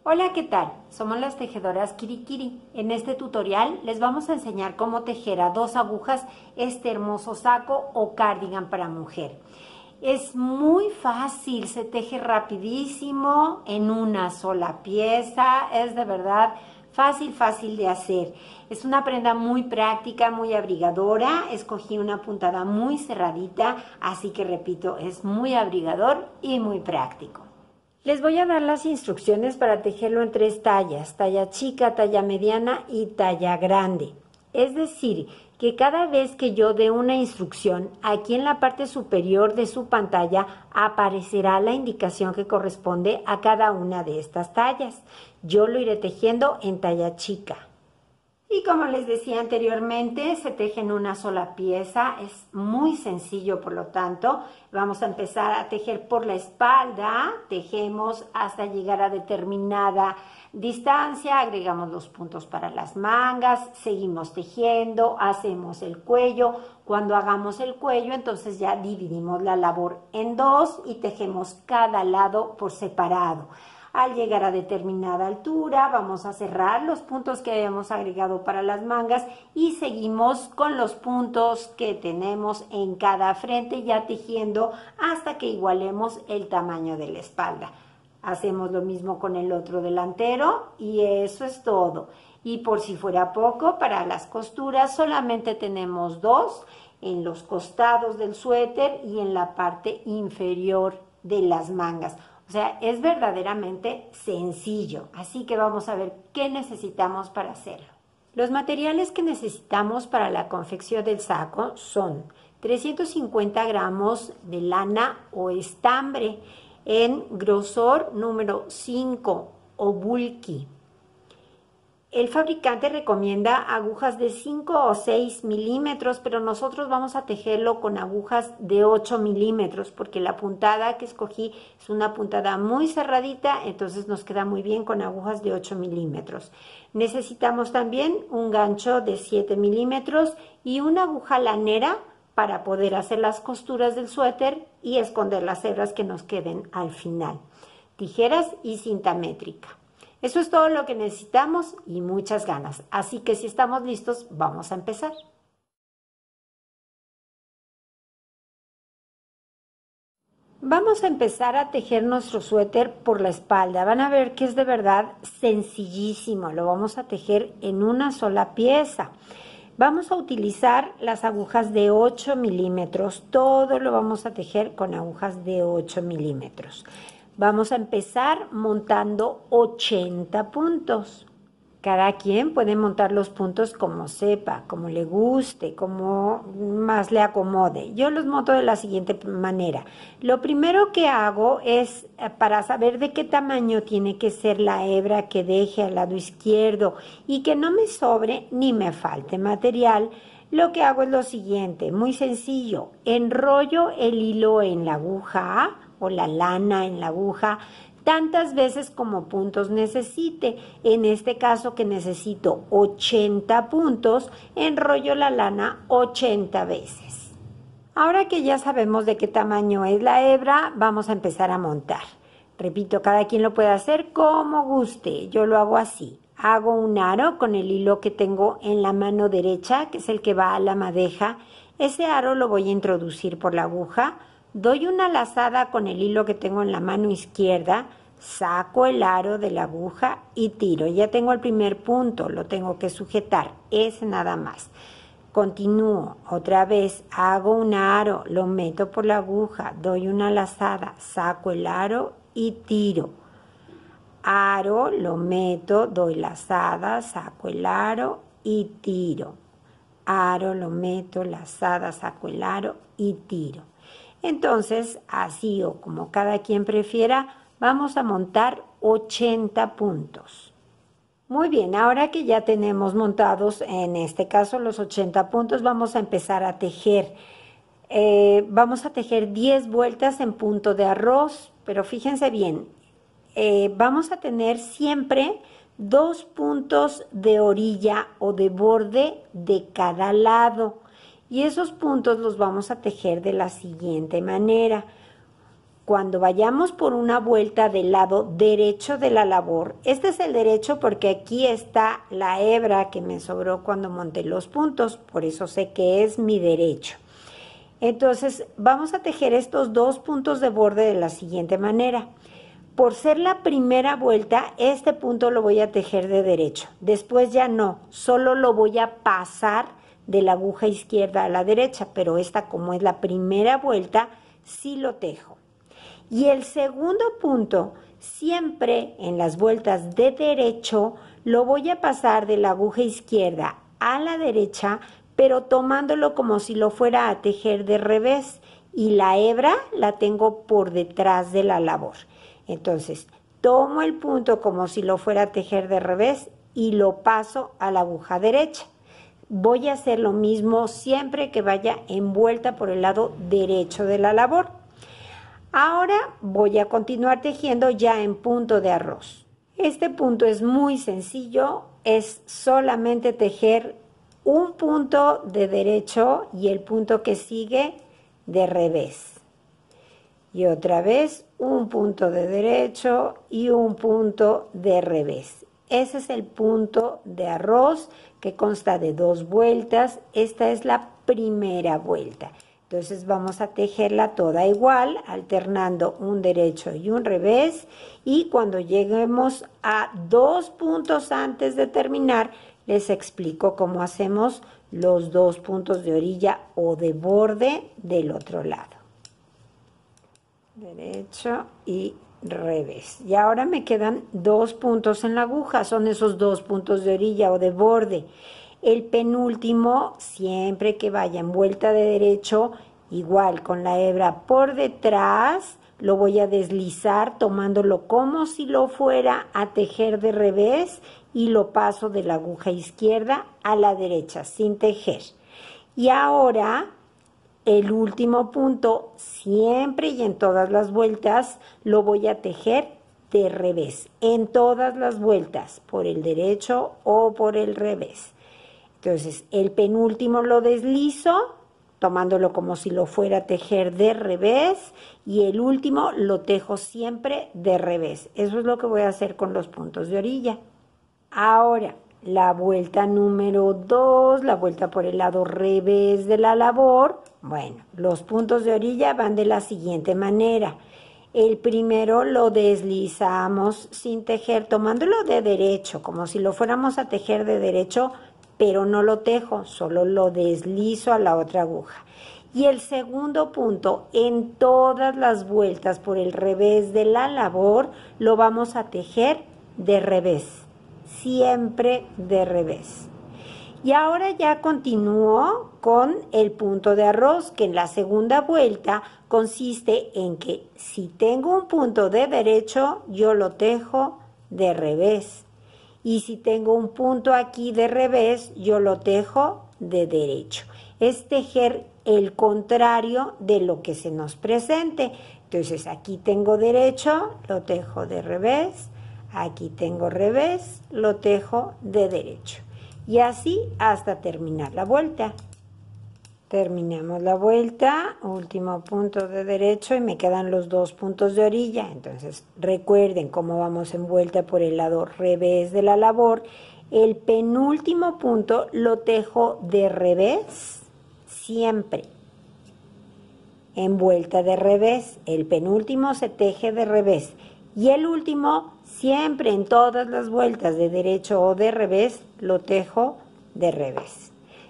Hola, ¿qué tal? Somos las tejedoras Kirikiri. En este tutorial les vamos a enseñar cómo tejer a 2 agujas este hermoso saco o cardigan para mujer. Es muy fácil, se teje rapidísimo en una sola pieza, es de verdad fácil de hacer. Es una prenda muy práctica, muy abrigadora. Escogí una puntada muy cerradita, así que repito, es muy abrigador y muy práctico. Les voy a dar las instrucciones para tejerlo en 3 tallas, talla chica, talla mediana y talla grande. Es decir, que cada vez que yo dé una instrucción, aquí en la parte superior de su pantalla aparecerá la indicación que corresponde a cada una de estas tallas. Yo lo iré tejiendo en talla chica. Y como les decía anteriormente, se teje en una sola pieza, es muy sencillo, por lo tanto, vamos a empezar a tejer por la espalda, tejemos hasta llegar a determinada distancia, agregamos los puntos para las mangas, seguimos tejiendo, hacemos el cuello. Cuando hagamos el cuello, entonces ya dividimos la labor en 2 y tejemos cada lado por separado. Al llegar a determinada altura, vamos a cerrar los puntos que habíamos agregado para las mangas y seguimos con los puntos que tenemos en cada frente, ya tejiendo hasta que igualemos el tamaño de la espalda. Hacemos lo mismo con el otro delantero y eso es todo. Y por si fuera poco, para las costuras solamente tenemos 2 en los costados del suéter y en la parte inferior de las mangas. O sea, es verdaderamente sencillo, así que vamos a ver qué necesitamos para hacerlo. Los materiales que necesitamos para la confección del saco son 350 gramos de lana o estambre en grosor número 5 o bulky. El fabricante recomienda agujas de 5 o 6 milímetros, pero nosotros vamos a tejerlo con agujas de 8 milímetros, porque la puntada que escogí es una puntada muy cerradita, entonces nos queda muy bien con agujas de 8 milímetros. Necesitamos también un gancho de 7 milímetros y una aguja lanera para poder hacer las costuras del suéter y esconder las hebras que nos queden al final. Tijeras y cinta métrica. Eso es todo lo que necesitamos y muchas ganas. Así que si estamos listos, vamos a empezar. Vamos a empezar a tejer nuestro suéter por la espalda. Van a ver que es de verdad sencillísimo. Lo vamos a tejer en una sola pieza. Vamos a utilizar las agujas de 8 milímetros. Todo lo vamos a tejer con agujas de 8 milímetros. Vamos a empezar montando 80 puntos. Cada quien puede montar los puntos como sepa, como le guste, como más le acomode. Yo los monto de la siguiente manera. Lo primero que hago es, para saber de qué tamaño tiene que ser la hebra que deje al lado izquierdo y que no me sobre ni me falte material, lo que hago es lo siguiente, muy sencillo. Enrollo el hilo en la aguja o la lana en la aguja tantas veces como puntos necesite. En este caso que necesito 80 puntos, enrollo la lana 80 veces. Ahora que ya sabemos de qué tamaño es la hebra, vamos a empezar a montar. Repito, cada quien lo puede hacer como guste. Yo lo hago así. Hago un aro con el hilo que tengo en la mano derecha, que es el que va a la madeja. Ese aro lo voy a introducir por la aguja. Doy una lazada con el hilo que tengo en la mano izquierda, saco el aro de la aguja y tiro. Ya tengo el primer punto, lo tengo que sujetar, es nada más. Continúo, otra vez hago un aro, lo meto por la aguja, doy una lazada, saco el aro y tiro. Aro, lo meto, doy lazada, saco el aro y tiro. Aro, lo meto, lazada, saco el aro y tiro. Entonces, así o como cada quien prefiera, vamos a montar 80 puntos. Muy bien, ahora que ya tenemos montados, en este caso los 80 puntos, vamos a empezar a tejer. Vamos a tejer 10 vueltas en punto de arroz, pero fíjense bien, vamos a tener siempre 2 puntos de orilla o de borde de cada lado. Y esos puntos los vamos a tejer de la siguiente manera. cuando vayamos por una vuelta del lado derecho de la labor, este es el derecho porque aquí está la hebra que me sobró cuando monté los puntos, por eso sé que es mi derecho. Entonces vamos a tejer estos 2 puntos de borde de la siguiente manera. Por ser la primera vuelta, este punto lo voy a tejer de derecho. Después ya no, solo lo voy a pasar de la aguja izquierda a la derecha, pero esta como es la primera vuelta, sí lo tejo. Y el segundo punto, siempre en las vueltas de derecho, lo voy a pasar de la aguja izquierda a la derecha, pero tomándolo como si lo fuera a tejer de revés. Y la hebra la tengo por detrás de la labor. Entonces, tomo el punto como si lo fuera a tejer de revés y lo paso a la aguja derecha. Voy a hacer lo mismo siempre que vaya envuelta por el lado derecho de la labor. Ahora voy a continuar tejiendo ya en punto de arroz. Este punto es muy sencillo, es solamente tejer un punto de derecho y el punto que sigue de revés. Y otra vez un punto de derecho y un punto de revés. Ese es el punto de arroz que consta de 2 vueltas. Esta es la primera vuelta. Entonces vamos a tejerla toda igual, alternando un derecho y un revés. Y cuando lleguemos a 2 puntos antes de terminar, les explico cómo hacemos los 2 puntos de orilla o de borde del otro lado. Derecho y revés. Y ahora me quedan 2 puntos en la aguja, son esos 2 puntos de orilla o de borde. El penúltimo, siempre que vaya en vuelta de derecho, igual con la hebra por detrás, lo voy a deslizar tomándolo como si lo fuera a tejer de revés y lo paso de la aguja izquierda a la derecha sin tejer. Y ahora el último punto, siempre y en todas las vueltas, lo voy a tejer de revés, en todas las vueltas, por el derecho o por el revés. Entonces, el penúltimo lo deslizo, tomándolo como si lo fuera a tejer de revés, y el último lo tejo siempre de revés. Eso es lo que voy a hacer con los puntos de orilla. Ahora, la vuelta número 2, la vuelta por el lado revés de la labor. Bueno, los puntos de orilla van de la siguiente manera. El primero lo deslizamos sin tejer, tomándolo de derecho, como si lo fuéramos a tejer de derecho, pero no lo tejo, solo lo deslizo a la otra aguja. Y el segundo punto, en todas las vueltas por el revés de la labor, lo vamos a tejer de revés, siempre de revés. Y ahora ya continúo con el punto de arroz, que en la segunda vuelta consiste en que si tengo un punto de derecho, yo lo tejo de revés. Y si tengo un punto aquí de revés, yo lo tejo de derecho. Es tejer el contrario de lo que se nos presente. Entonces aquí tengo derecho, lo tejo de revés. Aquí tengo revés, lo tejo de derecho. Y así hasta terminar la vuelta. Terminamos la vuelta, último punto de derecho y me quedan los 2 puntos de orilla. Entonces recuerden cómo vamos en vuelta por el lado revés de la labor. El penúltimo punto lo tejo de revés siempre. En vuelta de revés, el penúltimo se teje de revés. Y el último, siempre en todas las vueltas de derecho o de revés, lo tejo de revés.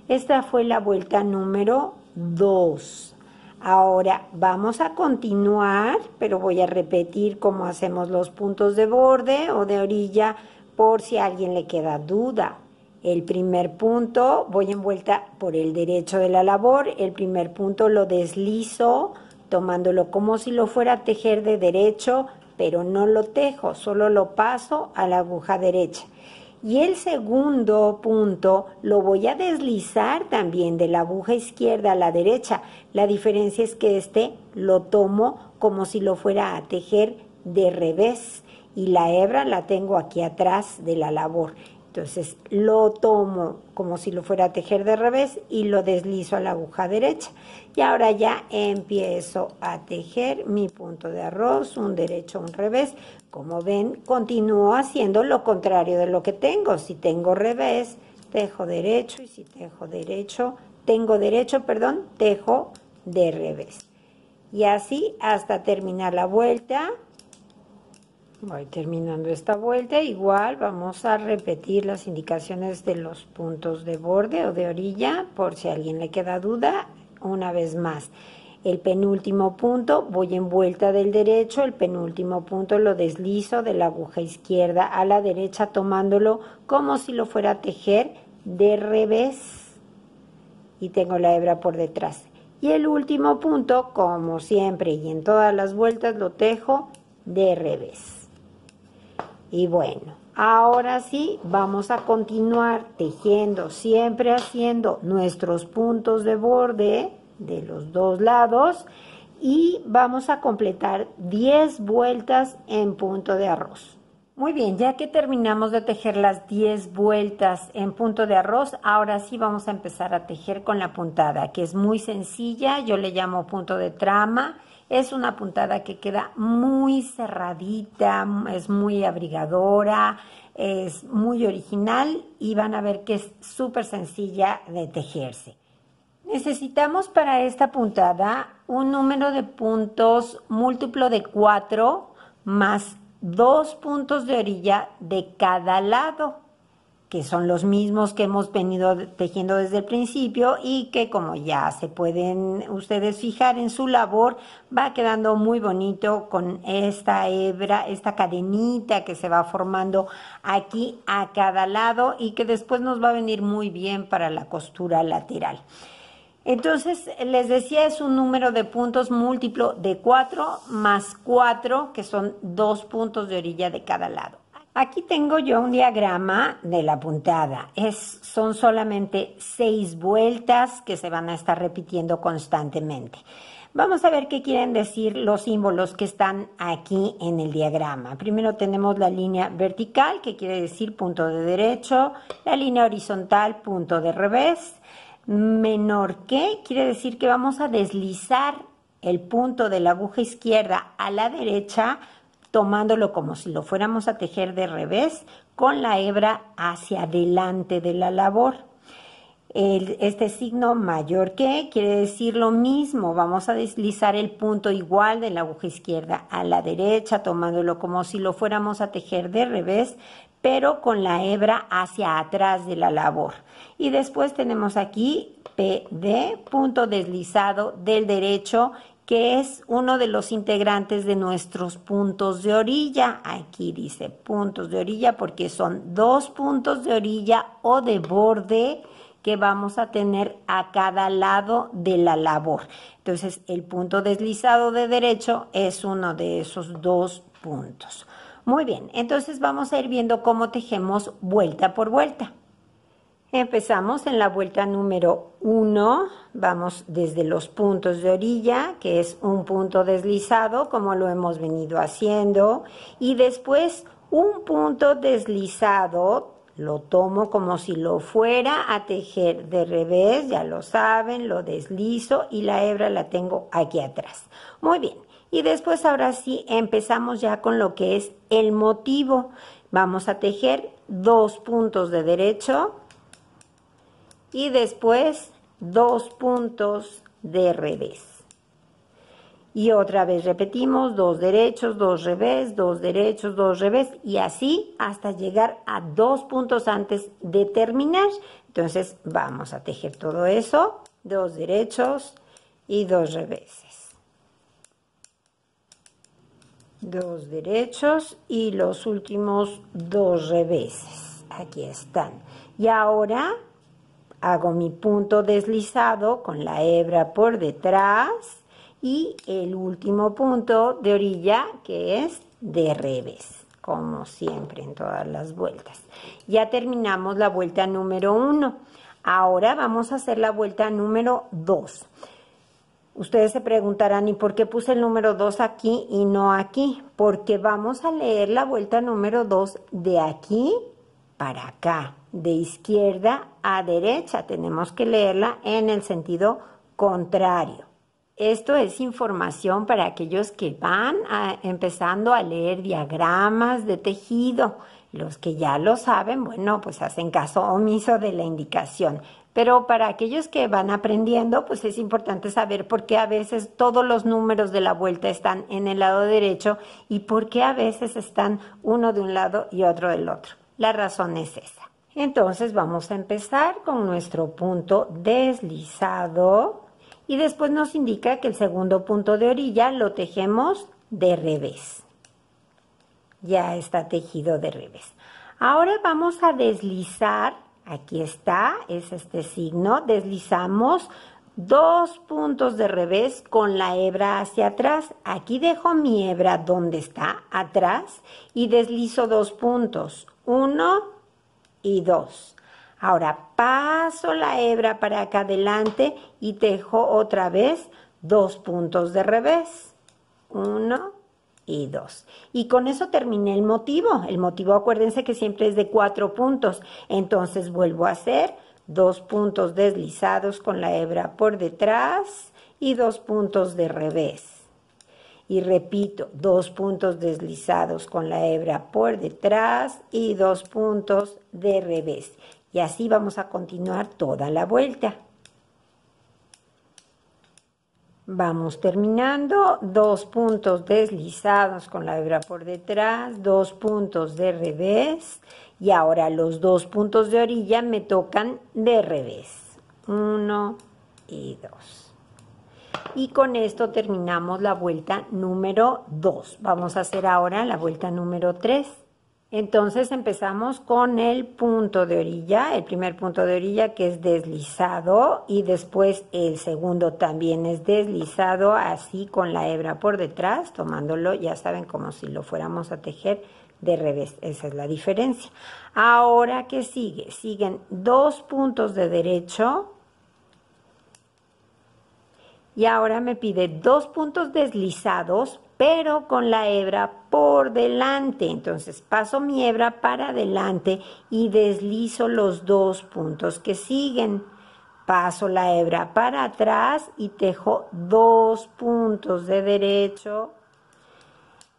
Esta fue la vuelta número 2. Ahora vamos a continuar, pero voy a repetir cómo hacemos los puntos de borde o de orilla por si a alguien le queda duda. El primer punto, voy en vuelta por el derecho de la labor. El primer punto lo deslizo, tomándolo como si lo fuera a tejer de derecho, pero no lo tejo, solo lo paso a la aguja derecha. Y el segundo punto lo voy a deslizar también de la aguja izquierda a la derecha. La diferencia es que este lo tomo como si lo fuera a tejer de revés y la hebra la tengo aquí atrás de la labor. Entonces lo tomo como si lo fuera a tejer de revés y lo deslizo a la aguja derecha. Y ahora ya empiezo a tejer mi punto de arroz, un derecho, un revés. Como ven, continúo haciendo lo contrario de lo que tengo. Si tengo revés, tejo derecho, y si tejo derecho, tengo derecho, perdón, tejo de revés. Y así hasta terminar la vuelta. Voy terminando esta vuelta, igual vamos a repetir las indicaciones de los puntos de borde o de orilla, por si a alguien le queda duda, una vez más. El penúltimo punto, voy en vuelta del derecho, el penúltimo punto lo deslizo de la aguja izquierda a la derecha, tomándolo como si lo fuera a tejer de revés. Y tengo la hebra por detrás. Y el último punto, como siempre y en todas las vueltas, lo tejo de revés. Y bueno, ahora sí, vamos a continuar tejiendo, siempre haciendo nuestros puntos de borde de los dos lados y vamos a completar 10 vueltas en punto de arroz. Muy bien, ya que terminamos de tejer las 10 vueltas en punto de arroz, ahora sí vamos a empezar a tejer con la puntada, que es muy sencilla, yo le llamo punto de trama. Es una puntada que queda muy cerradita, es muy abrigadora, es muy original y van a ver que es súper sencilla de tejerse. Necesitamos para esta puntada un número de puntos múltiplo de 4 más 2 puntos de orilla de cada lado, que son los mismos que hemos venido tejiendo desde el principio y que, como ya se pueden ustedes fijar en su labor, va quedando muy bonito con esta hebra, esta cadenita que se va formando aquí a cada lado y que después nos va a venir muy bien para la costura lateral. Entonces, les decía, es un número de puntos múltiplo de 4 más 4, que son 2 puntos de orilla de cada lado. Aquí tengo yo un diagrama de la puntada. Son solamente 6 vueltas que se van a estar repitiendo constantemente. Vamos a ver qué quieren decir los símbolos que están aquí en el diagrama. Primero tenemos la línea vertical, que quiere decir punto de derecho, la línea horizontal, punto de revés. Menor que quiere decir que vamos a deslizar el punto de la aguja izquierda a la derecha, tomándolo como si lo fuéramos a tejer de revés, con la hebra hacia adelante de la labor. Este signo mayor que quiere decir lo mismo, vamos a deslizar el punto igual de la aguja izquierda a la derecha, tomándolo como si lo fuéramos a tejer de revés, pero con la hebra hacia atrás de la labor. Y después tenemos aquí PD, punto deslizado del derecho, que es uno de los integrantes de nuestros puntos de orilla. Aquí dice puntos de orilla porque son 2 puntos de orilla o de borde que vamos a tener a cada lado de la labor. Entonces, el punto deslizado de derecho es uno de esos 2 puntos. Muy bien, entonces vamos a ir viendo cómo tejemos vuelta por vuelta. Empezamos en la vuelta número 1, vamos desde los puntos de orilla, que es un punto deslizado, como lo hemos venido haciendo, y después un punto deslizado, lo tomo como si lo fuera a tejer de revés, ya lo saben, lo deslizo y la hebra la tengo aquí atrás. Muy bien, y después ahora sí empezamos ya con lo que es el motivo. Vamos a tejer 2 puntos de derecho, y después 2 puntos de revés. Y otra vez repetimos 2 derechos, 2 revés, 2 derechos, 2 revés y así hasta llegar a 2 puntos antes de terminar. Entonces vamos a tejer todo eso, 2 derechos y 2 reveses. 2 derechos y los últimos 2 reveses. Aquí están. Y ahora hago mi punto deslizado con la hebra por detrás y el último punto de orilla que es de revés, como siempre en todas las vueltas. Ya terminamos la vuelta número 1. Ahora vamos a hacer la vuelta número 2. Ustedes se preguntarán, ¿y por qué puse el número 2 aquí y no aquí? Porque vamos a leer la vuelta número 2 de aquí para acá, de izquierda a derecha. Tenemos que leerla en el sentido contrario. Esto es información para aquellos que van empezando a leer diagramas de tejido. Los que ya lo saben, bueno, pues hacen caso omiso de la indicación. Pero para aquellos que van aprendiendo, pues es importante saber por qué a veces todos los números de la vuelta están en el lado derecho y por qué a veces están uno de un lado y otro del otro. La razón es esa. Entonces vamos a empezar con nuestro punto deslizado y después nos indica que el segundo punto de orilla lo tejemos de revés. Ya está tejido de revés. Ahora vamos a deslizar, aquí está, es este signo, deslizamos 2 puntos de revés con la hebra hacia atrás. Aquí dejo mi hebra donde está, atrás, y deslizo 2 puntos, 1 y 2. Ahora paso la hebra para acá adelante y tejo otra vez 2 puntos de revés, 1 y 2. Y con eso terminé el motivo. El motivo, acuérdense que siempre es de 4 puntos. Entonces vuelvo a hacer 2 puntos deslizados con la hebra por detrás y 2 puntos de revés. Y repito, 2 puntos deslizados con la hebra por detrás y 2 puntos de revés. Y así vamos a continuar toda la vuelta. Vamos terminando, 2 puntos deslizados con la hebra por detrás, 2 puntos de revés y ahora los 2 puntos de orilla me tocan de revés, 1 y 2. Y con esto terminamos la vuelta número 2. Vamos a hacer ahora la vuelta número 3. Entonces empezamos con el punto de orilla, el primer punto de orilla que es deslizado y después el segundo también es deslizado así con la hebra por detrás, tomándolo, ya saben, como si lo fuéramos a tejer de revés, esa es la diferencia. Ahora, ¿qué sigue? Siguen 2 puntos de derecho y ahora me pide 2 puntos deslizados pero con la hebra por delante. Entonces paso mi hebra para adelante y deslizo los 2 puntos que siguen. Paso la hebra para atrás y tejo 2 puntos de derecho,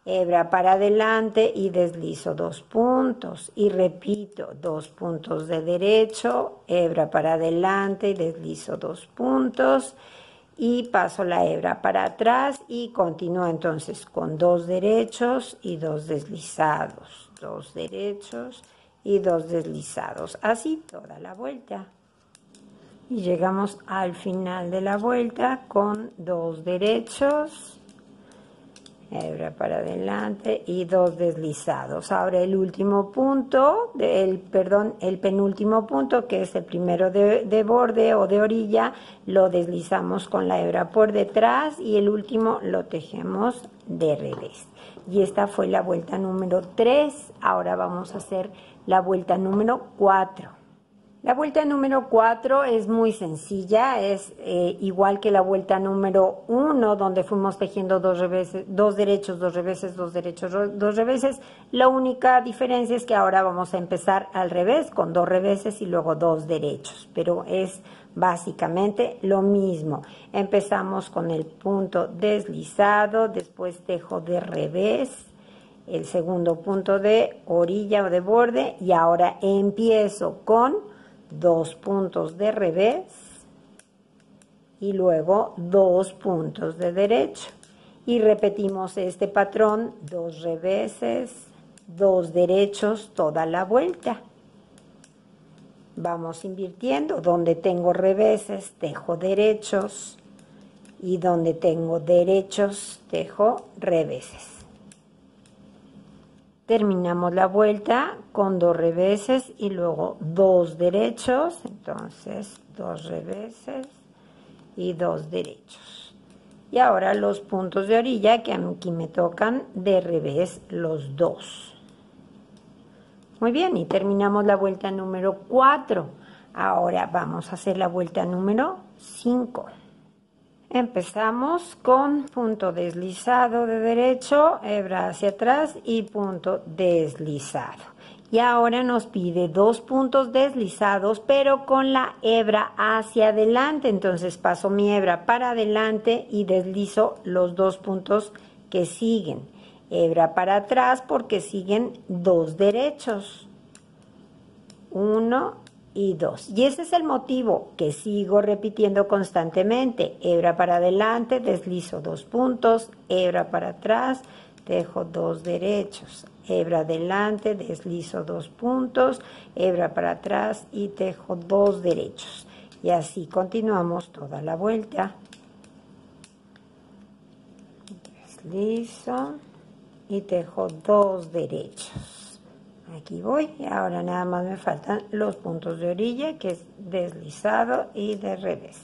hebra para adelante y deslizo 2 puntos. Y repito, 2 puntos de derecho, hebra para adelante y deslizo 2 puntos. Y paso la hebra para atrás y continúo entonces con 2 derechos y 2 deslizados, 2 derechos y 2 deslizados, así toda la vuelta. Y llegamos al final de la vuelta con 2 derechos, hebra para adelante y 2 deslizados. Ahora el último punto, el penúltimo punto, que es el primero de borde o de orilla, lo deslizamos con la hebra por detrás y el último lo tejemos de revés. Y esta fue la vuelta número 3. Ahora vamos a hacer la vuelta número 4. La vuelta número 4 es muy sencilla, es igual que la vuelta número 1, donde fuimos tejiendo 2 reveses, 2 derechos, 2 reveses, 2 derechos, 2 reveses. La única diferencia es que ahora vamos a empezar al revés, con 2 reveses y luego 2 derechos, pero es básicamente lo mismo. Empezamos con el punto deslizado, después tejo de revés, el segundo punto de orilla o de borde y ahora empiezo con 2 puntos de revés y luego 2 puntos de derecho y repetimos este patrón, 2 reveses, 2 derechos toda la vuelta. Vamos invirtiendo, donde tengo reveses tejo derechos y donde tengo derechos tejo reveses. Terminamos la vuelta con 2 reveses y luego 2 derechos, entonces 2 reveses y 2 derechos. Y ahora los puntos de orilla que aquí me tocan de revés los 2. Muy bien, y terminamos la vuelta número 4. Ahora vamos a hacer la vuelta número 5. Empezamos con punto deslizado de derecho, hebra hacia atrás y punto deslizado. Y ahora nos pide 2 puntos deslizados, pero con la hebra hacia adelante. Entonces paso mi hebra para adelante y deslizo los 2 puntos que siguen. Hebra para atrás porque siguen 2 derechos. 1 y 2. Y ese es el motivo que sigo repitiendo constantemente. Hebra para adelante, deslizo 2 puntos. Hebra para atrás, dejo 2 derechos. Hebra adelante, deslizo 2 puntos. Hebra para atrás y tejo 2 derechos. Y así continuamos toda la vuelta. Deslizo y tejo 2 derechos. Aquí voy y ahora nada más me faltan los puntos de orilla, que es deslizado y de revés.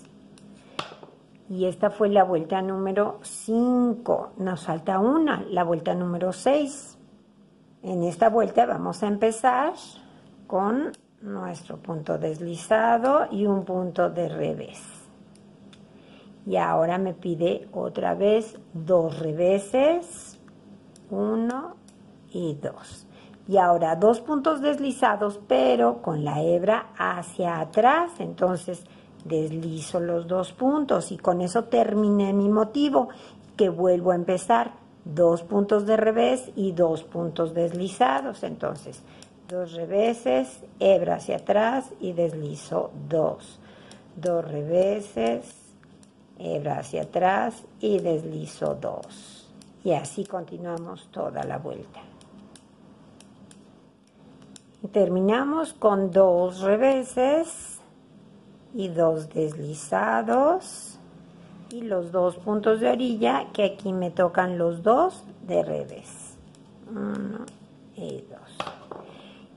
Y esta fue la vuelta número 5. Nos falta una, la vuelta número 6. En esta vuelta vamos a empezar con nuestro punto deslizado y un punto de revés. Y ahora me pide otra vez 2 reveses, 1 y 2. Y ahora 2 puntos deslizados, pero con la hebra hacia atrás. Entonces deslizo los 2 puntos y con eso terminé mi motivo, que vuelvo a empezar. 2 puntos de revés y 2 puntos deslizados. Entonces 2 reveses, hebra hacia atrás y deslizo 2. 2 reveses, hebra hacia atrás y deslizo 2. Y así continuamos toda la vuelta. Y terminamos con 2 reveses y 2 deslizados y los 2 puntos de orilla, que aquí me tocan los 2 de revés. 1 y 2.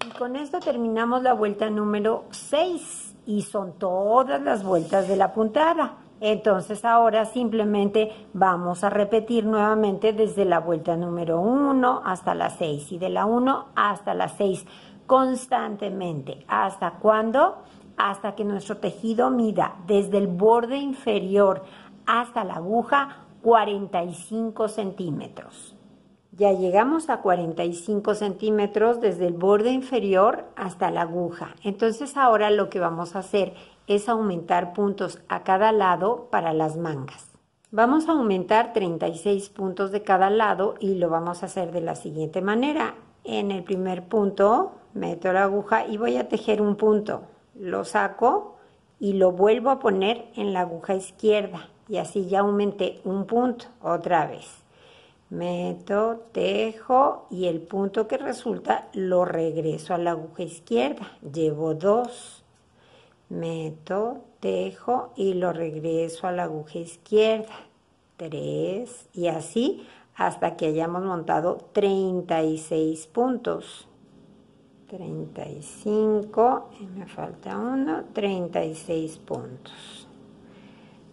Y con esto terminamos la vuelta número 6 y son todas las vueltas de la puntada. Entonces ahora simplemente vamos a repetir nuevamente desde la vuelta número 1 hasta la 6 y de la 1 hasta la 6 constantemente. ¿Hasta cuándo? Hasta que nuestro tejido mida desde el borde inferior hasta la aguja 45 centímetros. Ya llegamos a 45 centímetros desde el borde inferior hasta la aguja. Entonces ahora lo que vamos a hacer es aumentar puntos a cada lado para las mangas. Vamos a aumentar 36 puntos de cada lado y lo vamos a hacer de la siguiente manera. En el primer punto meto la aguja y voy a tejer un punto. Lo saco y lo vuelvo a poner en la aguja izquierda y así ya aumenté un punto otra vez. Meto, tejo y el punto que resulta lo regreso a la aguja izquierda. Llevo 2. Meto, tejo y lo regreso a la aguja izquierda. 3 y así hasta que hayamos montado 36 puntos. 35 y me falta uno, 36 puntos.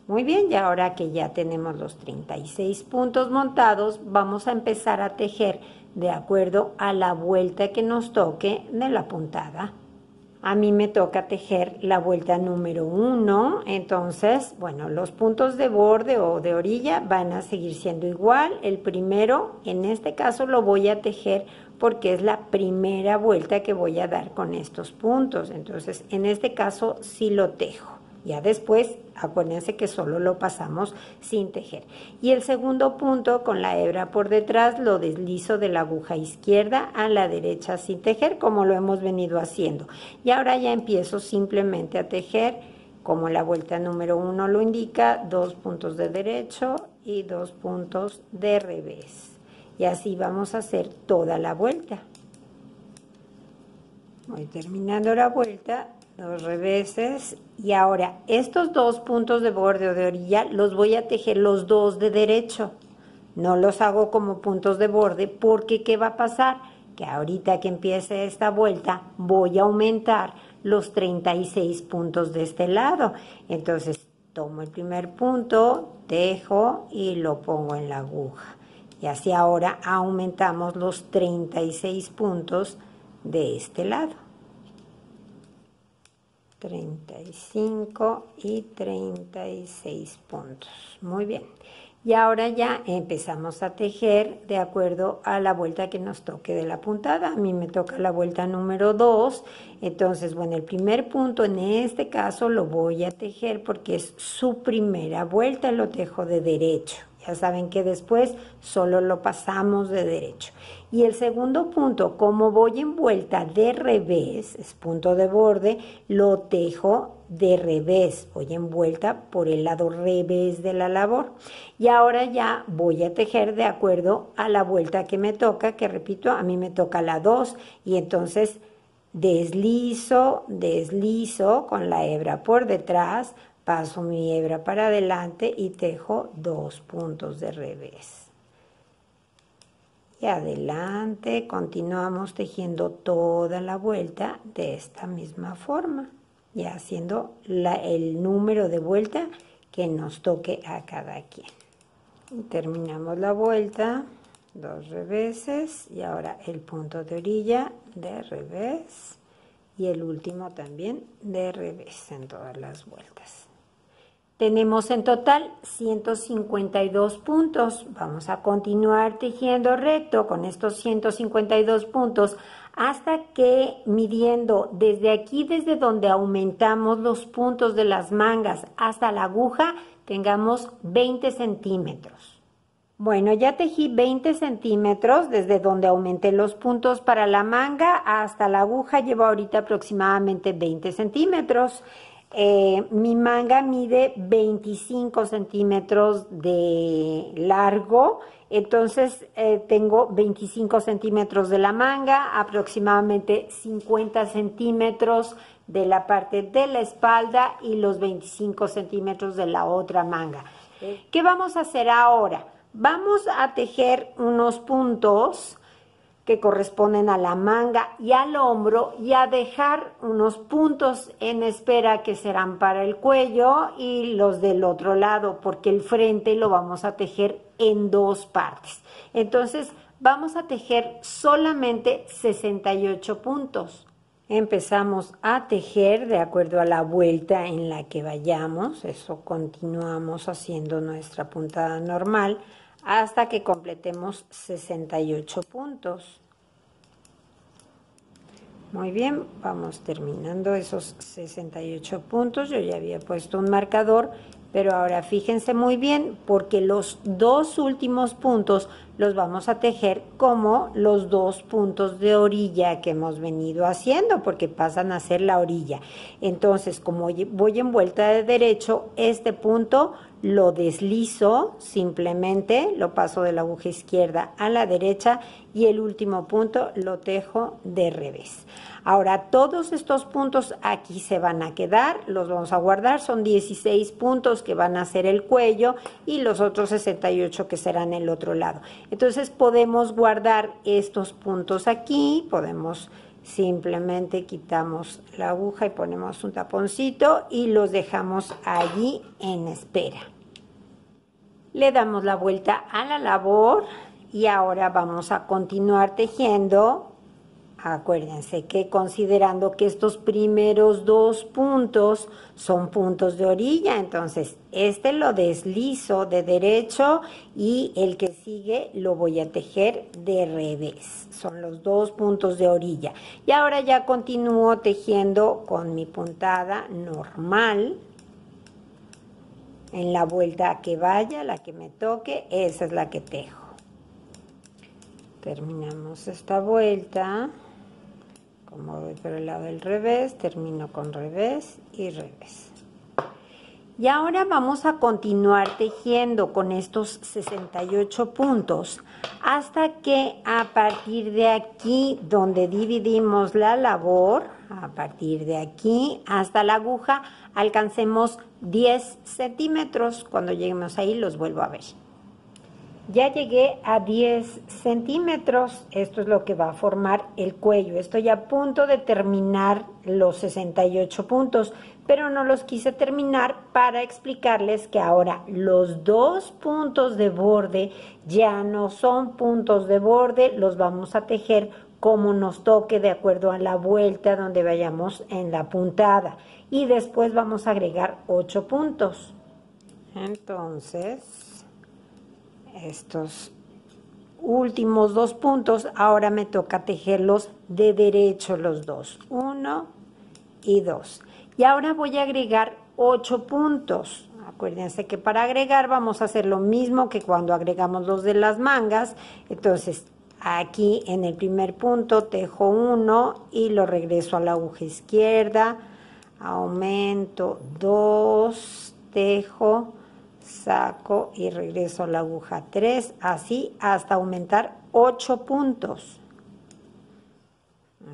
Muy bien, y ahora que ya tenemos los 36 puntos montados, vamos a empezar a tejer de acuerdo a la vuelta que nos toque de la puntada. A mí me toca tejer la vuelta número 1, entonces, bueno, los puntos de borde o de orilla van a seguir siendo igual. El primero, en este caso, lo voy a tejer porque es la primera vuelta que voy a dar con estos puntos. Entonces, en este caso, sí lo tejo. Ya después, acuérdense que solo lo pasamos sin tejer. Y el segundo punto, con la hebra por detrás, lo deslizo de la aguja izquierda a la derecha sin tejer, como lo hemos venido haciendo. Y ahora ya empiezo simplemente a tejer, como la vuelta número 1 lo indica, 2 puntos de derecho y 2 puntos de revés. Y así vamos a hacer toda la vuelta. Voy terminando la vuelta. 2 reveses y ahora estos 2 puntos de borde o de orilla los voy a tejer los 2 de derecho. No los hago como puntos de borde porque ¿qué va a pasar? Que ahorita que empiece esta vuelta voy a aumentar los 36 puntos de este lado. Entonces tomo el primer punto, tejo y lo pongo en la aguja. Y así ahora aumentamos los 36 puntos de este lado. 35 y 36 puntos. Muy bien. Y ahora ya empezamos a tejer de acuerdo a la vuelta que nos toque de la puntada. A mí me toca la vuelta número 2. Entonces, bueno, el primer punto en este caso lo voy a tejer porque es su primera vuelta, lo tejo de derecho. Ya saben que después solo lo pasamos de derecho. Y el segundo punto, como voy en vuelta de revés, es punto de borde, lo tejo de revés. Voy en vuelta por el lado revés de la labor. Y ahora ya voy a tejer de acuerdo a la vuelta que me toca, que repito, a mí me toca la 2 y entonces deslizo, deslizo con la hebra por detrás, paso mi hebra para adelante y tejo 2 puntos de revés. Y adelante, continuamos tejiendo toda la vuelta de esta misma forma, ya haciendo el número de vuelta que nos toque a cada quien. Y terminamos la vuelta, 2 reveses y ahora el punto de orilla de revés y el último también de revés en todas las vueltas. Tenemos en total 152 puntos. Vamos a continuar tejiendo recto con estos 152 puntos hasta que midiendo desde aquí, desde donde aumentamos los puntos de las mangas hasta la aguja, tengamos 20 centímetros. Bueno, ya tejí 20 centímetros desde donde aumenté los puntos para la manga hasta la aguja. Llevo ahorita aproximadamente 20 centímetros. Mi manga mide 25 centímetros de largo, entonces tengo 25 centímetros de la manga, aproximadamente 50 centímetros de la parte de la espalda y los 25 centímetros de la otra manga. ¿Qué vamos a hacer ahora? Vamos a tejer unos puntos que corresponden a la manga y al hombro y a dejar unos puntos en espera que serán para el cuello y los del otro lado, porque el frente lo vamos a tejer en 2 partes. Entonces vamos a tejer solamente 68 puntos. Empezamos a tejer de acuerdo a la vuelta en la que vayamos, eso continuamos haciendo nuestra puntada normal hasta que completemos 68 puntos. Muy bien, vamos terminando esos 68 puntos. Yo ya había puesto un marcador, pero ahora fíjense muy bien porque los 2 últimos puntos los vamos a tejer como los 2 puntos de orilla que hemos venido haciendo, porque pasan a ser la orilla. Entonces, como voy en vuelta de derecho, este punto lo deslizo, simplemente lo paso de la aguja izquierda a la derecha y el último punto lo tejo de revés. Ahora todos estos puntos aquí se van a quedar, los vamos a guardar, son 16 puntos que van a ser el cuello y los otros 68 que serán el otro lado. Entonces podemos guardar estos puntos aquí, podemos simplemente quitamos la aguja y ponemos un taponcito y los dejamos allí en espera. Le damos la vuelta a la labor y ahora vamos a continuar tejiendo. Acuérdense que considerando que estos primeros 2 puntos son puntos de orilla, entonces este lo deslizo de derecho y el que sigue lo voy a tejer de revés. Son los 2 puntos de orilla. Y ahora ya continúo tejiendo con mi puntada normal. En la vuelta que vaya, la que me toque, esa es la que tejo. Terminamos esta vuelta. Como voy por el lado del revés, termino con revés y revés. Y ahora vamos a continuar tejiendo con estos 68 puntos hasta que a partir de aquí, donde dividimos la labor, a partir de aquí hasta la aguja, alcancemos 10 centímetros. Cuando lleguemos ahí los vuelvo a ver. Ya llegué a 10 centímetros, esto es lo que va a formar el cuello. Estoy a punto de terminar los 68 puntos, pero no los quise terminar para explicarles que ahora los 2 puntos de borde ya no son puntos de borde, los vamos a tejer como nos toque de acuerdo a la vuelta donde vayamos en la puntada. Y después vamos a agregar 8 puntos. Entonces estos últimos 2 puntos. Ahora me toca tejerlos de derecho los dos, 1 y 2. Y ahora voy a agregar 8 puntos. Acuérdense que para agregar vamos a hacer lo mismo que cuando agregamos los de las mangas. Entonces, aquí en el primer punto tejo 1 y lo regreso a la aguja izquierda, aumento 2, tejo, saco y regreso a la aguja 3, así hasta aumentar 8 puntos.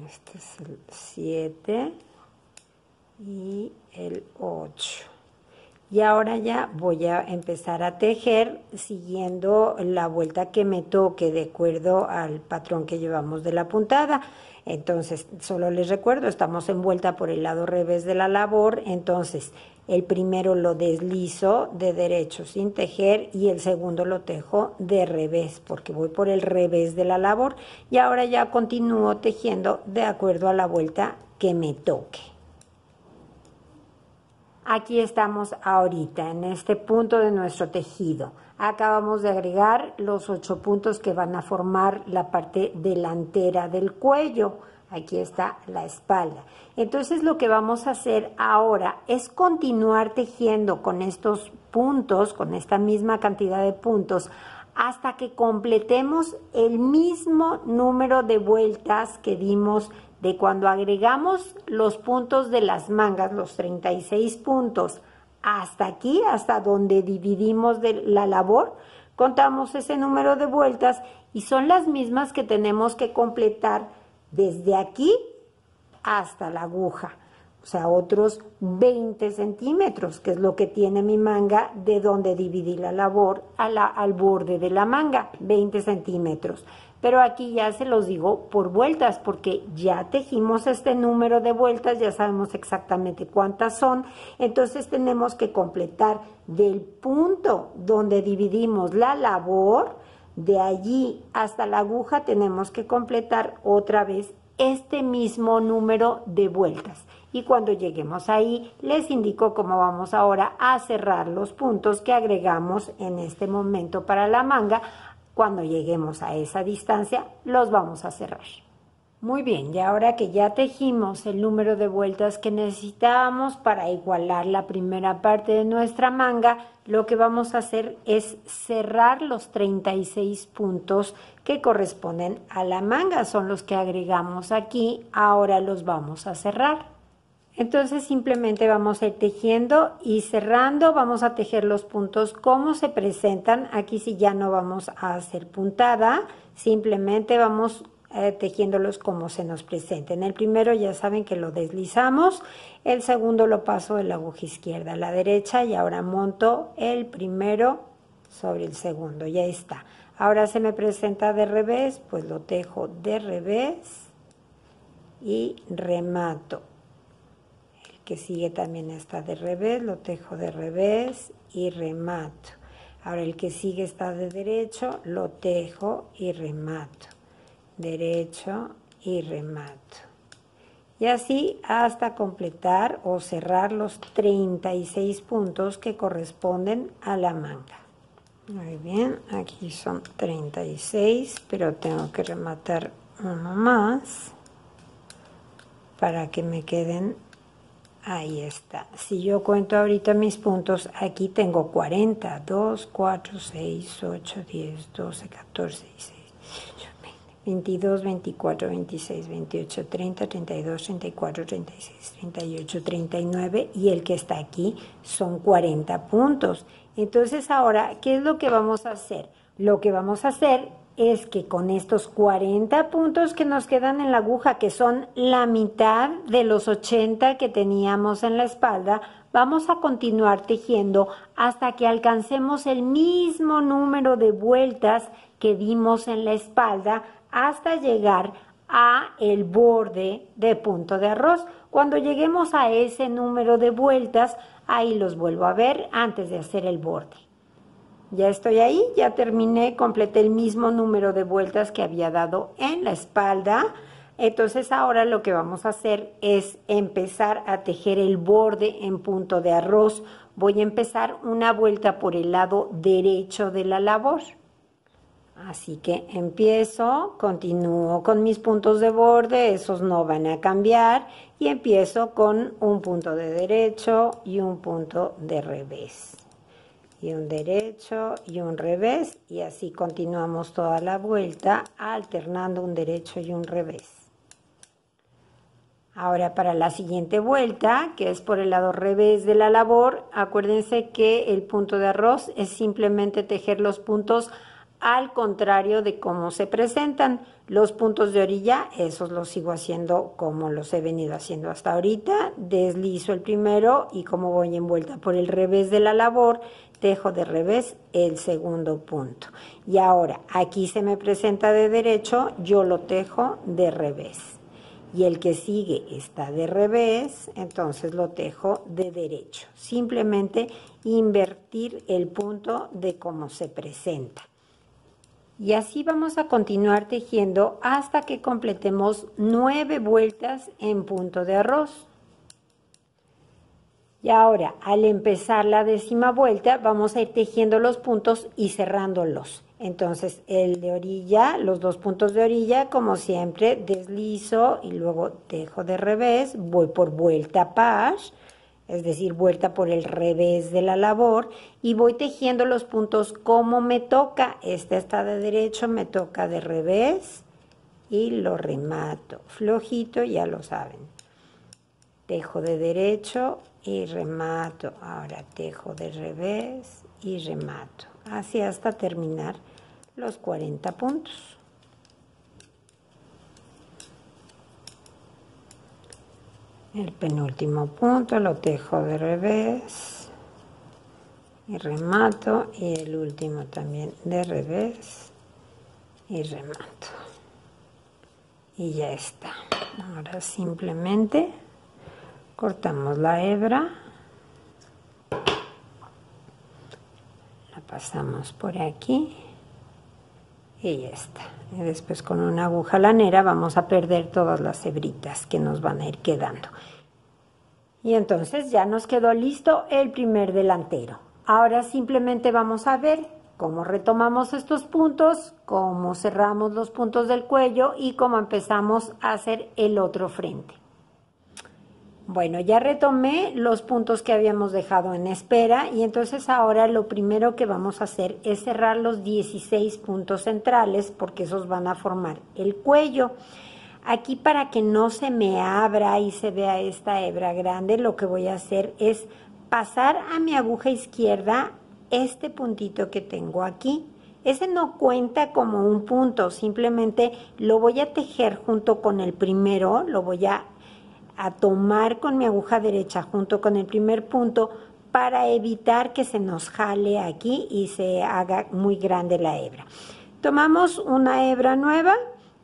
Este es el 7 y el 8. Y ahora ya voy a empezar a tejer siguiendo la vuelta que me toque de acuerdo al patrón que llevamos de la puntada. Entonces, solo les recuerdo, estamos en vuelta por el lado revés de la labor. Entonces, el primero lo deslizo de derecho sin tejer y el segundo lo tejo de revés porque voy por el revés de la labor. Y ahora ya continúo tejiendo de acuerdo a la vuelta que me toque. Aquí estamos ahorita en este punto de nuestro tejido. Acabamos de agregar los 8 puntos que van a formar la parte delantera del cuello. Aquí está la espalda. Entonces lo que vamos a hacer ahora es continuar tejiendo con estos puntos, con esta misma cantidad de puntos, hasta que completemos el mismo número de vueltas que dimos de cuando agregamos los puntos de las mangas, los 36 puntos, hasta aquí, hasta donde dividimos de la labor, contamos ese número de vueltas y son las mismas que tenemos que completar desde aquí hasta la aguja. O sea, otros 20 centímetros, que es lo que tiene mi manga de donde dividí la labor al borde de la manga, 20 centímetros. Pero aquí ya se los digo por vueltas, porque ya tejimos este número de vueltas, ya sabemos exactamente cuántas son. Entonces tenemos que completar del punto donde dividimos la labor, de allí hasta la aguja tenemos que completar otra vez este mismo número de vueltas. Y cuando lleguemos ahí, les indico cómo vamos ahora a cerrar los puntos que agregamos en este momento para la manga. Cuando lleguemos a esa distancia, los vamos a cerrar. Muy bien, y ahora que ya tejimos el número de vueltas que necesitábamos para igualar la primera parte de nuestra manga, lo que vamos a hacer es cerrar los 36 puntos que corresponden a la manga. Son los que agregamos aquí, ahora los vamos a cerrar. Entonces simplemente vamos a ir tejiendo y cerrando, vamos a tejer los puntos como se presentan. Aquí sí ya no vamos a hacer puntada, simplemente vamos tejiéndolos como se nos presenten. El primero ya saben que lo deslizamos, el segundo lo paso de la aguja izquierda a la derecha y ahora monto el primero sobre el segundo, ya está. Ahora se me presenta de revés, pues lo tejo de revés y remato. Que sigue también está de revés, lo tejo de revés y remato. Ahora el que sigue está de derecho, lo tejo y remato. Derecho y remato. Y así hasta completar o cerrar los 36 puntos que corresponden a la manga. Muy bien, aquí son 36, pero tengo que rematar uno más para que me queden. Ahí está. Si yo cuento ahorita mis puntos, aquí tengo 40, 2, 4, 6, 8, 10, 12, 14, 16, 18, 20, 22, 24, 26, 28, 30, 32, 34, 36, 38, 39 y el que está aquí son 40 puntos. Entonces ahora, ¿qué es lo que vamos a hacer? Lo que vamos a hacer es que con estos 40 puntos que nos quedan en la aguja, que son la mitad de los 80 que teníamos en la espalda, vamos a continuar tejiendo hasta que alcancemos el mismo número de vueltas que dimos en la espalda hasta llegar a el borde de punto de arroz. Cuando lleguemos a ese número de vueltas, ahí los vuelvo a ver antes de hacer el borde. Ya estoy ahí, ya terminé, completé el mismo número de vueltas que había dado en la espalda. Entonces ahora lo que vamos a hacer es empezar a tejer el borde en punto de arroz. Voy a empezar una vuelta por el lado derecho de la labor. Así que empiezo, continúo con mis puntos de borde, esos no van a cambiar, y empiezo con un punto de derecho y un punto de revés. Y un derecho y un revés, y así continuamos toda la vuelta alternando un derecho y un revés. Ahora para la siguiente vuelta, que es por el lado revés de la labor, acuérdense que el punto de arroz es simplemente tejer los puntos al contrario de cómo se presentan. Los puntos de orilla, esos los sigo haciendo como los he venido haciendo hasta ahorita. Deslizo el primero y como voy envuelta por el revés de la labor, tejo de revés el segundo punto. Y ahora, aquí se me presenta de derecho, yo lo tejo de revés. Y el que sigue está de revés, entonces lo tejo de derecho. Simplemente invertir el punto de cómo se presenta. Y así vamos a continuar tejiendo hasta que completemos 9 vueltas en punto de arroz. Y ahora, al empezar la 10ª vuelta, vamos a ir tejiendo los puntos y cerrándolos. Entonces, el de orilla, los 2 puntos de orilla, como siempre, deslizo y luego tejo de revés, voy por vuelta page, es decir, vuelta por el revés de la labor, y voy tejiendo los puntos como me toca. Este está de derecho, me toca de revés y lo remato. Flojito, ya lo saben. Tejo de derecho y remato. Ahora tejo de revés y remato. Así hasta terminar los 40 puntos. El penúltimo punto lo tejo de revés y remato, y el último también de revés y remato. Y ya está. Ahora simplemente cortamos la hebra, la pasamos por aquí y ya está. Y después con una aguja lanera vamos a perder todas las hebritas que nos van a ir quedando. Y entonces ya nos quedó listo el primer delantero. Ahora simplemente vamos a ver cómo retomamos estos puntos, cómo cerramos los puntos del cuello y cómo empezamos a hacer el otro frente. Bueno, ya retomé los puntos que habíamos dejado en espera, y entonces ahora lo primero que vamos a hacer es cerrar los 16 puntos centrales, porque esos van a formar el cuello. Aquí, para que no se me abra y se vea esta hebra grande, lo que voy a hacer es pasar a mi aguja izquierda este puntito que tengo aquí. Ese no cuenta como un punto, simplemente lo voy a tejer junto con el primero, lo voy a tomar con mi aguja derecha junto con el primer punto para evitar que se nos jale aquí y se haga muy grande la hebra. Tomamos una hebra nueva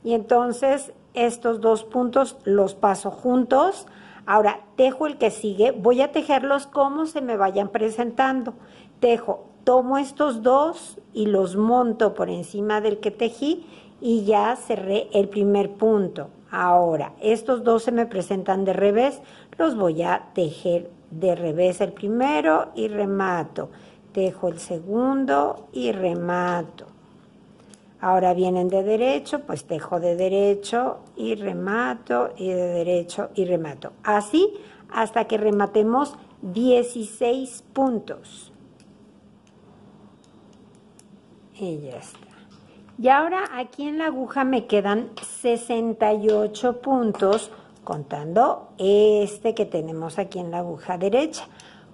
y entonces estos 2 puntos los paso juntos. Ahora tejo el que sigue, voy a tejerlos como se me vayan presentando. Tejo, tomo estos 2 y los monto por encima del que tejí y ya cerré el primer punto. Ahora, estos 2 se me presentan de revés, los voy a tejer de revés el primero y remato. Tejo el segundo y remato. Ahora vienen de derecho, pues tejo de derecho y remato, y de derecho y remato. Así hasta que rematemos 16 puntos. Y ya está. Y ahora aquí en la aguja me quedan 68 puntos, contando este que tenemos aquí en la aguja derecha.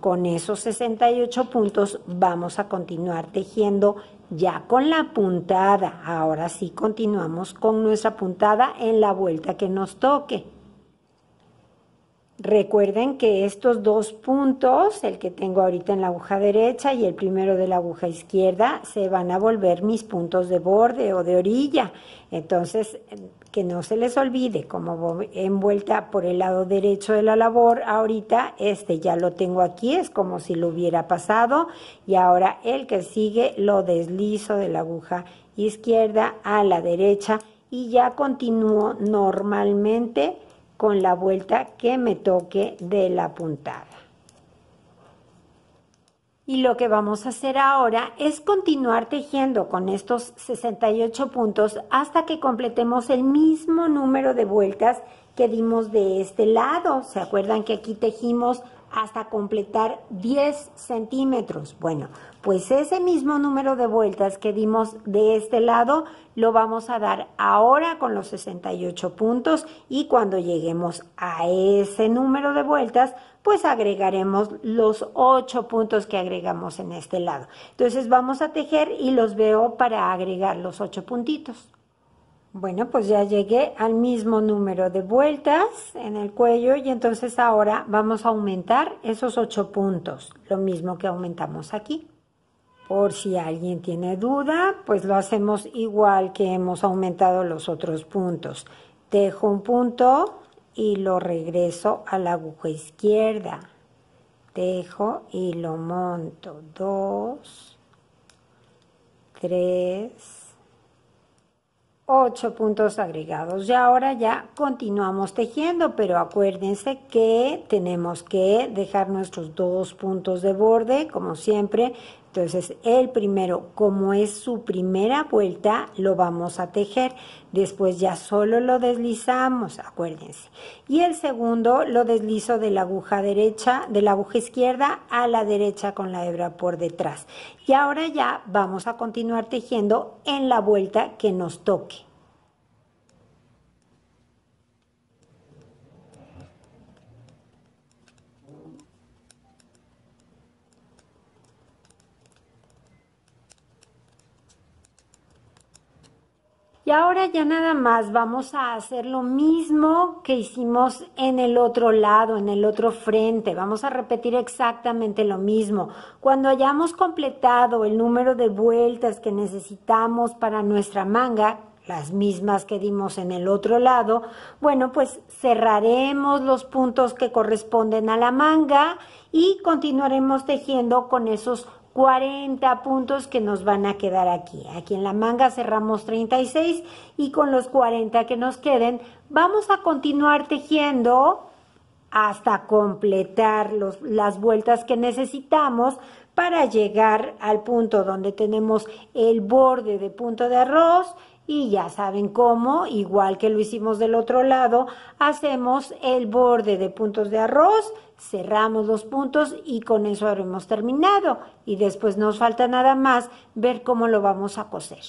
Con esos 68 puntos vamos a continuar tejiendo ya con la puntada. Ahora sí continuamos con nuestra puntada en la vuelta que nos toque. Recuerden que estos 2 puntos, el que tengo ahorita en la aguja derecha y el primero de la aguja izquierda, se van a volver mis puntos de borde o de orilla. Entonces, que no se les olvide, como voy envuelta por el lado derecho de la labor, ahorita este ya lo tengo aquí, es como si lo hubiera pasado, y ahora el que sigue lo deslizo de la aguja izquierda a la derecha y ya continúo normalmente con la vuelta que me toque de la puntada. Y lo que vamos a hacer ahora es continuar tejiendo con estos 68 puntos hasta que completemos el mismo número de vueltas que dimos de este lado. ¿Se acuerdan que aquí tejimos hasta completar 10 centímetros? Bueno, pues ese mismo número de vueltas que dimos de este lado lo vamos a dar ahora con los 68 puntos, y cuando lleguemos a ese número de vueltas, pues agregaremos los 8 puntos que agregamos en este lado. Entonces vamos a tejer y los veo para agregar los 8 puntitos. Bueno, pues ya llegué al mismo número de vueltas en el cuello, y entonces ahora vamos a aumentar esos 8 puntos, lo mismo que aumentamos aquí. Por si alguien tiene duda, pues lo hacemos igual que hemos aumentado los otros puntos. Tejo un punto y lo regreso a la aguja izquierda. Tejo y lo monto. 2, 3, 8 puntos agregados. Y ahora ya continuamos tejiendo, pero acuérdense que tenemos que dejar nuestros 2 puntos de borde, como siempre. Entonces, el primero, como es su primera vuelta, lo vamos a tejer. Después ya solo lo deslizamos, acuérdense. Y el segundo lo deslizo de la aguja derecha, de la aguja izquierda a la derecha con la hebra por detrás. Y ahora ya vamos a continuar tejiendo en la vuelta que nos toque. Y ahora ya nada más vamos a hacer lo mismo que hicimos en el otro lado, en el otro frente. Vamos a repetir exactamente lo mismo. Cuando hayamos completado el número de vueltas que necesitamos para nuestra manga, las mismas que dimos en el otro lado, bueno, pues cerraremos los puntos que corresponden a la manga y continuaremos tejiendo con esos 40 puntos que nos van a quedar aquí. Aquí en la manga cerramos 36 y con los 40 que nos queden vamos a continuar tejiendo hasta completar las vueltas que necesitamos para llegar al punto donde tenemos el borde de punto de arroz. Y ya saben cómo, igual que lo hicimos del otro lado, hacemos el borde de puntos de arroz, cerramos los puntos y con eso habremos terminado. Y después nos falta nada más ver cómo lo vamos a coser.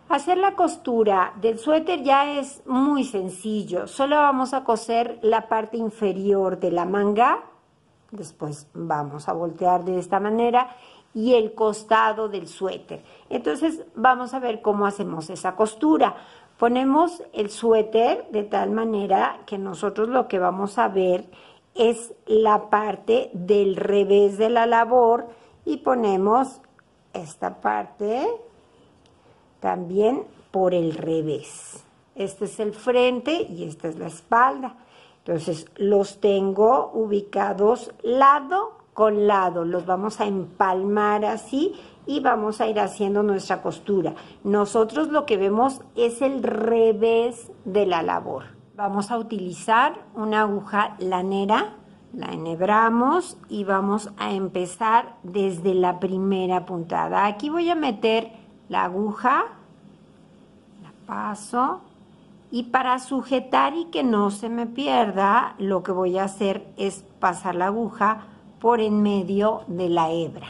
Hacer la costura del suéter ya es muy sencillo. Solo vamos a coser la parte inferior de la manga. Después vamos a voltear de esta manera y el costado del suéter. Entonces vamos a ver cómo hacemos esa costura. Ponemos el suéter de tal manera que nosotros lo que vamos a ver es la parte del revés de la labor y ponemos esta parte también por el revés. Este es el frente y esta es la espalda. Entonces los tengo ubicados lado con lado, los vamos a empalmar así y vamos a ir haciendo nuestra costura. Nosotros lo que vemos es el revés de la labor. Vamos a utilizar una aguja lanera, la enhebramos y vamos a empezar desde la primera puntada. Aquí voy a meter la aguja, la paso y para sujetar y que no se me pierda, lo que voy a hacer es pasar la aguja por en medio de la hebra.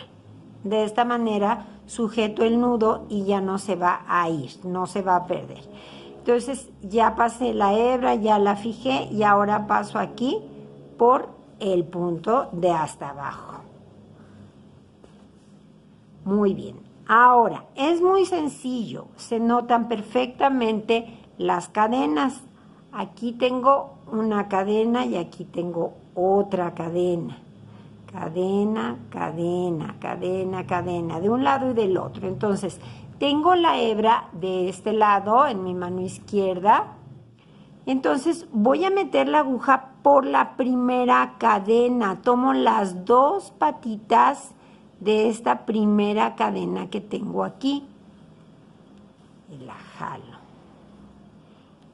De esta manera sujeto el nudo y ya no se va a ir, no se va a perder. Entonces ya pasé la hebra, ya la fijé y ahora paso aquí por el punto de hasta abajo. Muy bien. Ahora, es muy sencillo, se notan perfectamente las cadenas. Aquí tengo una cadena y aquí tengo otra cadena. Cadena, cadena, cadena, cadena, de un lado y del otro. Entonces, tengo la hebra de este lado en mi mano izquierda. Entonces, voy a meter la aguja por la primera cadena. Tomo las dos patitas de esta primera cadena que tengo aquí. Y la jalo.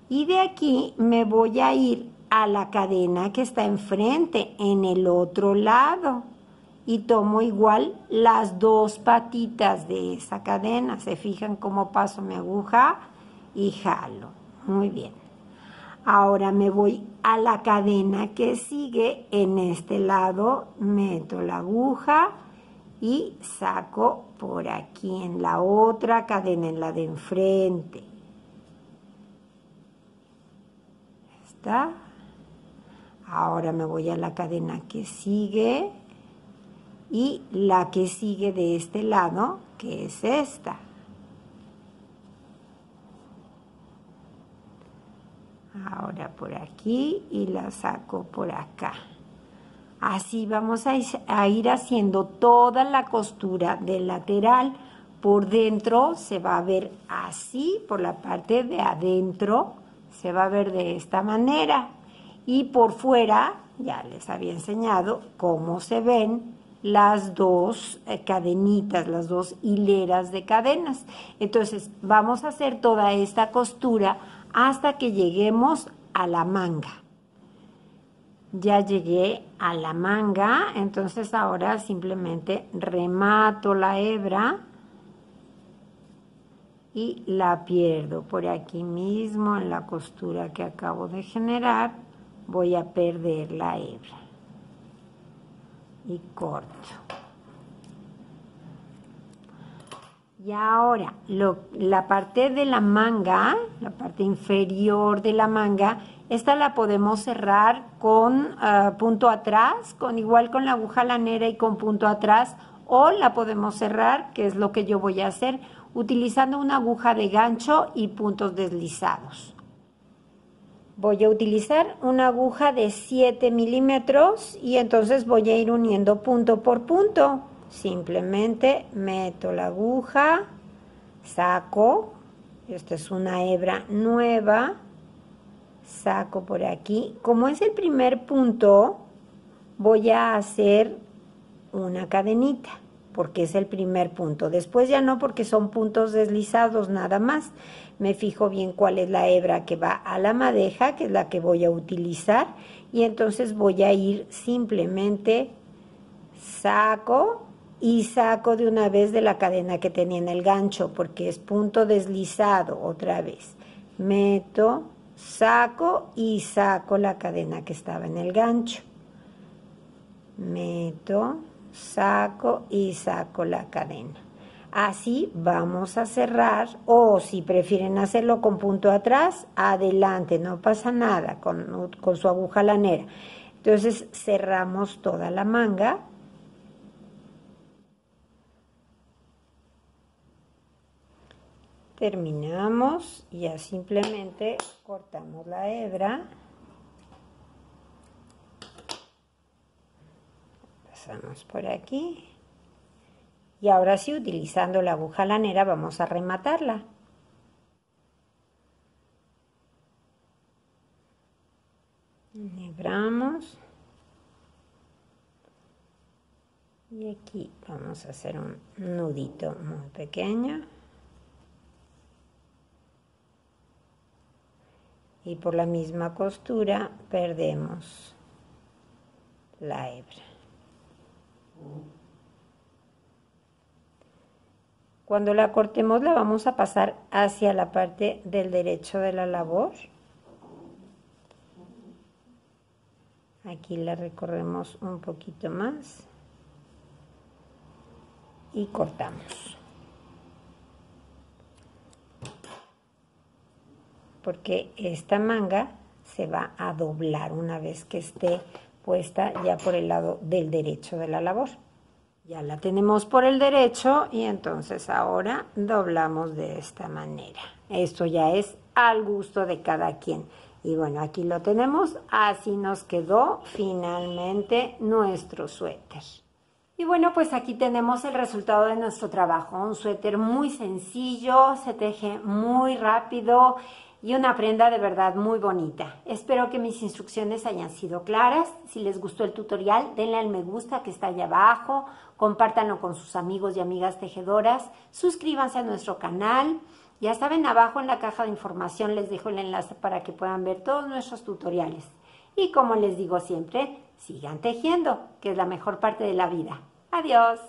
Y de aquí me voy a ir a la cadena que está enfrente, en el otro lado. y tomo igual las dos patitas de esa cadena. ¿Se fijan cómo paso mi aguja? Y jalo. Muy bien. Ahora me voy a la cadena que sigue. En este lado meto la aguja y saco por aquí en la otra cadena, en la de enfrente. ¿Está? Ahora me voy a la cadena que sigue y la que sigue de este lado, que es esta. Ahora por aquí y la saco por acá. Así vamos a ir haciendo toda la costura del lateral. Por dentro se va a ver así, por la parte de adentro se va a ver de esta manera. Y por fuera, ya les había enseñado cómo se ven las dos cadenitas, las dos hileras de cadenas. Entonces vamos a hacer toda esta costura hasta que lleguemos a la manga. Ya llegué a la manga, entonces ahora simplemente remato la hebra y la pierdo por aquí mismo en la costura que acabo de generar. Voy a perder la hebra y corto. Y ahora la parte de la manga, la parte inferior de la manga, esta la podemos cerrar con punto atrás, igual con la aguja lanera y con punto atrás, o la podemos cerrar, que es lo que yo voy a hacer, utilizando una aguja de gancho y puntos deslizados. Voy a utilizar una aguja de 7 milímetros y entonces voy a ir uniendo punto por punto. Simplemente meto la aguja, saco, esta es una hebra nueva, saco por aquí. Como es el primer punto, voy a hacer una cadenita, porque es el primer punto. Después ya no, porque son puntos deslizados nada más. Me fijo bien cuál es la hebra que va a la madeja, que es la que voy a utilizar, y entonces voy a ir simplemente, saco y saco de una vez de la cadena que tenía en el gancho, porque es punto deslizado. Otra vez meto, saco y saco la cadena que estaba en el gancho. Meto, saco y saco la cadena. Así vamos a cerrar, o si prefieren hacerlo con punto atrás, adelante, no pasa nada con su aguja lanera. Entonces cerramos toda la manga. Terminamos y ya simplemente cortamos la hebra. Pasamos por aquí. Y ahora sí, utilizando la aguja lanera, vamos a rematarla. Enhebramos. Y aquí vamos a hacer un nudito muy pequeño. Y por la misma costura perdemos la hebra. Cuando la cortemos la vamos a pasar hacia la parte del derecho de la labor. Aquí la recorremos un poquito más y cortamos. Porque esta manga se va a doblar una vez que esté puesta ya por el lado del derecho de la labor. Ya la tenemos por el derecho y entonces ahora doblamos de esta manera. Esto ya es al gusto de cada quien. Y bueno, aquí lo tenemos. Así nos quedó finalmente nuestro suéter. Y bueno, pues aquí tenemos el resultado de nuestro trabajo. Un suéter muy sencillo, se teje muy rápido y una prenda de verdad muy bonita. Espero que mis instrucciones hayan sido claras. Si les gustó el tutorial, denle al me gusta que está allá abajo, compártanlo con sus amigos y amigas tejedoras, suscríbanse a nuestro canal. Ya saben, abajo en la caja de información les dejo el enlace para que puedan ver todos nuestros tutoriales. Y como les digo siempre, sigan tejiendo, que es la mejor parte de la vida. Adiós.